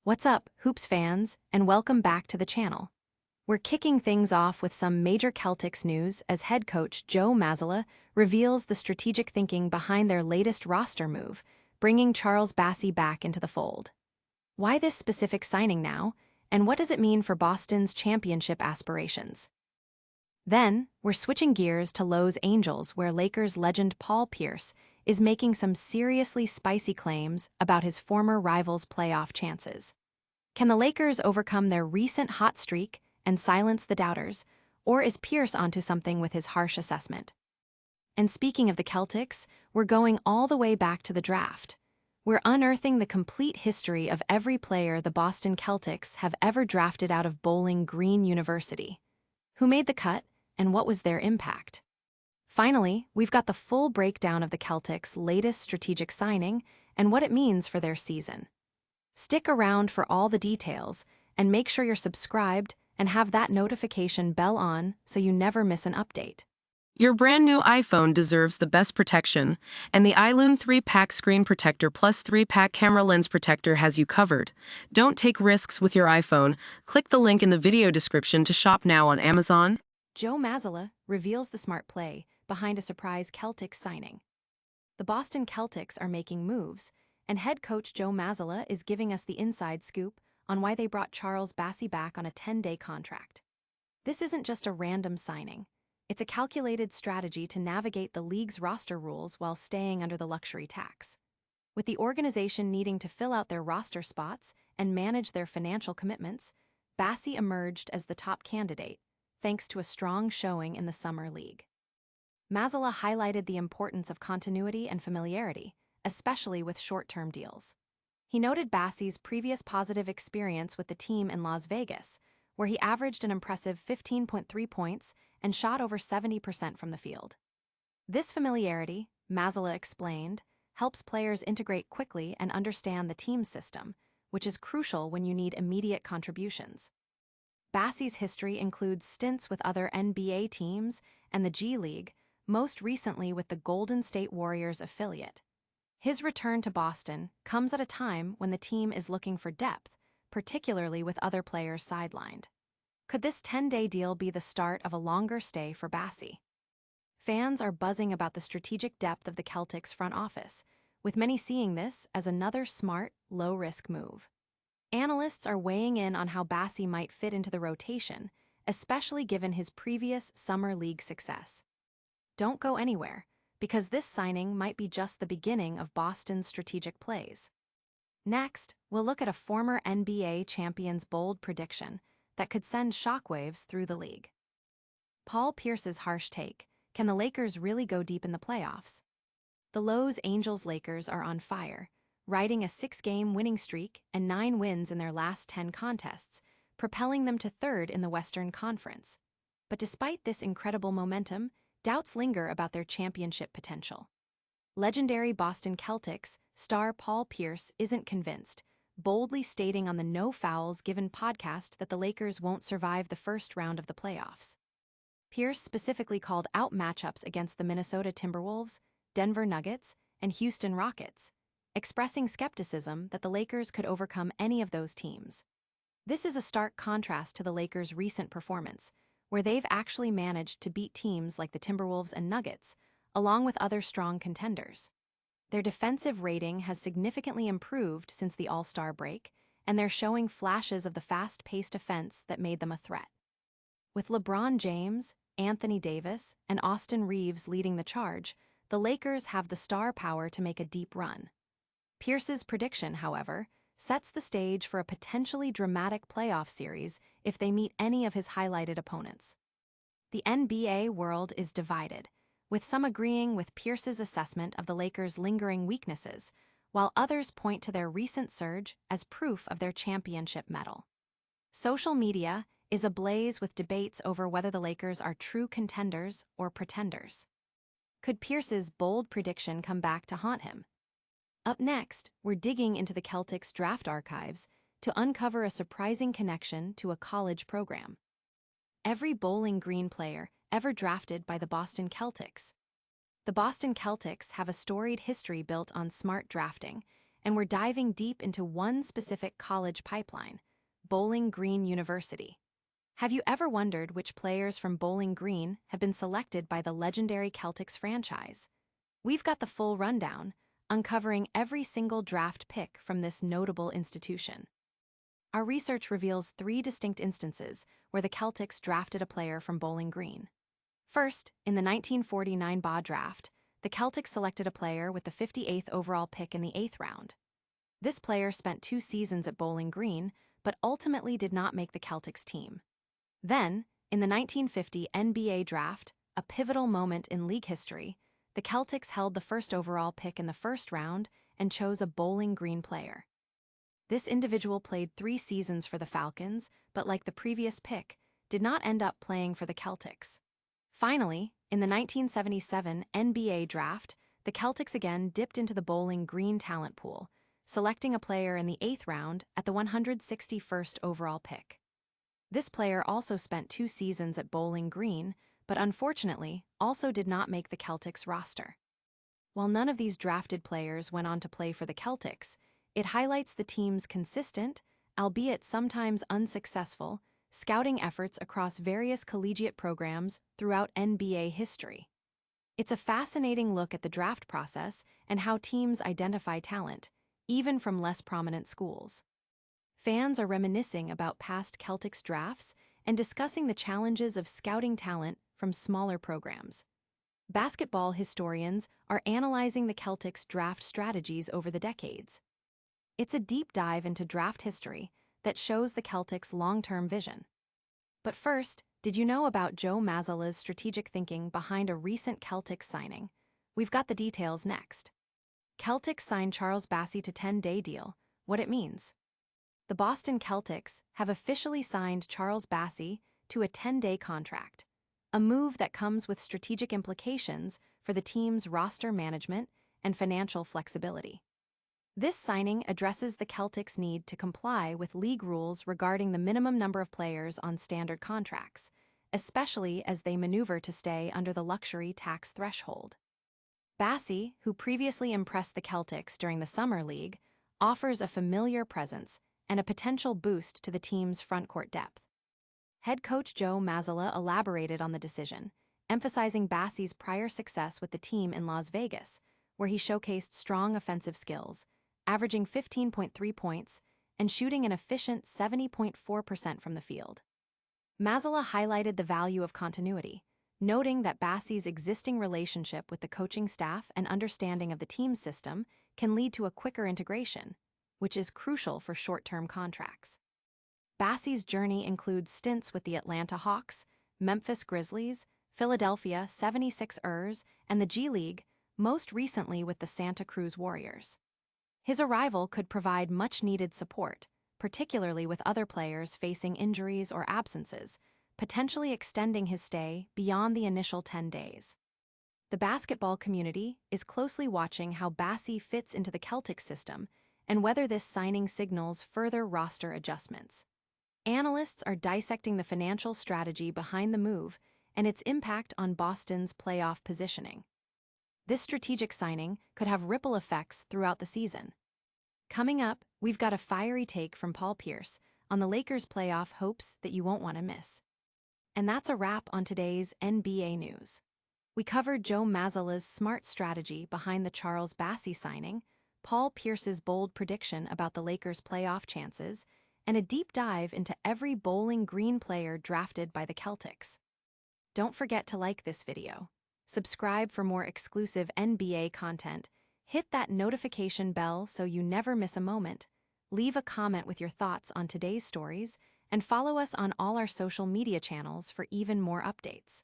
What's up, Hoops fans, and welcome back to the channel. We're kicking things off with some major Celtics news as head coach Joe Mazzulla reveals the strategic thinking behind their latest roster move, bringing Charles Bassey back into the fold. Why this specific signing now, and what does it mean for Boston's championship aspirations? Then, we're switching gears to Los Angeles, where Lakers legend Paul Pierce is making some seriously spicy claims about his former rivals' playoff chances. Can the Lakers overcome their recent hot streak and silence the doubters, or is Pierce onto something with his harsh assessment? And speaking of the Celtics, we're going all the way back to the draft. We're unearthing the complete history of every player the Boston Celtics have ever drafted out of Bowling Green University. Who made the cut, and what was their impact? Finally, we've got the full breakdown of the Celtics' latest strategic signing and what it means for their season. Stick around for all the details, and make sure you're subscribed and have that notification bell on so you never miss an update. Your brand new iPhone deserves the best protection, and the iLume 3-pack screen protector plus 3-pack camera lens protector has you covered. Don't take risks with your iPhone. Click the link in the video description to shop now on Amazon. Joe Mazzulla reveals the smart play behind a surprise Celtics signing. The Boston Celtics are making moves, and head coach Joe Mazzulla is giving us the inside scoop on why they brought Charles Bassey back on a 10-day contract. This isn't just a random signing. It's a calculated strategy to navigate the league's roster rules while staying under the luxury tax. With the organization needing to fill out their roster spots and manage their financial commitments, Bassey emerged as the top candidate, thanks to a strong showing in the summer league. Mazzulla highlighted the importance of continuity and familiarity, especially with short-term deals. He noted Bassey's previous positive experience with the team in Las Vegas, where he averaged an impressive 15.3 points and shot over 70% from the field. This familiarity, Mazzulla explained, helps players integrate quickly and understand the team's system, which is crucial when you need immediate contributions. Bassey's history includes stints with other NBA teams and the G League, most recently with the Golden State Warriors affiliate. His return to Boston comes at a time when the team is looking for depth, particularly with other players sidelined. Could this 10-day deal be the start of a longer stay for Bassey? Fans are buzzing about the strategic depth of the Celtics front office, with many seeing this as another smart, low-risk move. Analysts are weighing in on how Bassey might fit into the rotation, especially given his previous summer league success. Don't go anywhere, because this signing might be just the beginning of Boston's strategic plays. Next, we'll look at a former NBA champion's bold prediction that could send shockwaves through the league. Paul Pierce's harsh take: can the Lakers really go deep in the playoffs? The Los Angeles Lakers are on fire, riding a 6-game winning streak and 9 wins in their last 10 contests, propelling them to third in the Western Conference. But despite this incredible momentum, doubts linger about their championship potential. Legendary Boston Celtics star Paul Pierce isn't convinced, boldly stating on the No Fouls Given podcast that the Lakers won't survive the first round of the playoffs. Pierce specifically called out matchups against the Minnesota Timberwolves, Denver Nuggets, and Houston Rockets, expressing skepticism that the Lakers could overcome any of those teams. This is a stark contrast to the Lakers' recent performance, where they've actually managed to beat teams like the Timberwolves and Nuggets, along with other strong contenders. Their defensive rating has significantly improved since the All-Star break, and they're showing flashes of the fast-paced offense that made them a threat. With LeBron James, Anthony Davis, and Austin Reeves leading the charge, the Lakers have the star power to make a deep run. Pierce's prediction, however, sets the stage for a potentially dramatic playoff series if they meet any of his highlighted opponents. The NBA world is divided, with some agreeing with Pierce's assessment of the Lakers' lingering weaknesses, while others point to their recent surge as proof of their championship mettle. Social media is ablaze with debates over whether the Lakers are true contenders or pretenders. Could Pierce's bold prediction come back to haunt him? Up next, we're digging into the Celtics' draft archives to uncover a surprising connection to a college program. Every Bowling Green player ever drafted by the Boston Celtics. The Boston Celtics have a storied history built on smart drafting, and we're diving deep into one specific college pipeline, Bowling Green University. Have you ever wondered which players from Bowling Green have been selected by the legendary Celtics franchise? We've got the full rundown, uncovering every single draft pick from this notable institution. Our research reveals 3 distinct instances where the Celtics drafted a player from Bowling Green. First, in the 1949 BA draft, the Celtics selected a player with the 58th overall pick in the 8th round. This player spent 2 seasons at Bowling Green, but ultimately did not make the Celtics team. Then, in the 1950 NBA draft, a pivotal moment in league history, the Celtics held the 1st overall pick in the 1st round and chose a Bowling Green player. This individual played 3 seasons for the Falcons, but like the previous pick, did not end up playing for the Celtics. Finally, in the 1977 NBA draft, the Celtics again dipped into the Bowling Green talent pool, selecting a player in the 8th round at the 161st overall pick. This player also spent 2 seasons at Bowling Green, but unfortunately also did not make the Celtics roster. While none of these drafted players went on to play for the Celtics, it highlights the team's consistent, albeit sometimes unsuccessful, scouting efforts across various collegiate programs throughout NBA history. It's a fascinating look at the draft process and how teams identify talent, even from less prominent schools. Fans are reminiscing about past Celtics drafts and discussing the challenges of scouting talent from smaller programs. Basketball historians are analyzing the Celtics' draft strategies over the decades. It's a deep dive into draft history that shows the Celtics' long-term vision. But first, did you know about Joe Mazzulla's strategic thinking behind a recent Celtics signing? We've got the details next. Celtics signed Charles Bassey to 10-day deal. What it means. The Boston Celtics have officially signed Charles Bassey to a 10-day contract, a move that comes with strategic implications for the team's roster management and financial flexibility. This signing addresses the Celtics' need to comply with league rules regarding the minimum number of players on standard contracts, especially as they maneuver to stay under the luxury tax threshold. Bassey, who previously impressed the Celtics during the Summer League, offers a familiar presence and a potential boost to the team's frontcourt depth. Head coach Joe Mazzulla elaborated on the decision, emphasizing Bassey's prior success with the team in Las Vegas, where he showcased strong offensive skills, averaging 15.3 points and shooting an efficient 70.4% from the field. Mazzulla highlighted the value of continuity, noting that Bassey's existing relationship with the coaching staff and understanding of the team's system can lead to a quicker integration, which is crucial for short-term contracts. Bassey's journey includes stints with the Atlanta Hawks, Memphis Grizzlies, Philadelphia 76ers, and the G League, most recently with the Santa Cruz Warriors. His arrival could provide much-needed support, particularly with other players facing injuries or absences, potentially extending his stay beyond the initial 10 days. The basketball community is closely watching how Bassey fits into the Celtics system and whether this signing signals further roster adjustments. Analysts are dissecting the financial strategy behind the move and its impact on Boston's playoff positioning. This strategic signing could have ripple effects throughout the season. Coming up, we've got a fiery take from Paul Pierce on the Lakers' playoff hopes that you won't want to miss. And that's a wrap on today's NBA news. We covered Joe Mazzulla's smart strategy behind the Charles Bassey signing, Paul Pierce's bold prediction about the Lakers' playoff chances, and a deep dive into every Bowling Green player drafted by the Celtics. Don't forget to like this video, subscribe for more exclusive NBA content, hit that notification bell so you never miss a moment, leave a comment with your thoughts on today's stories, and follow us on all our social media channels for even more updates.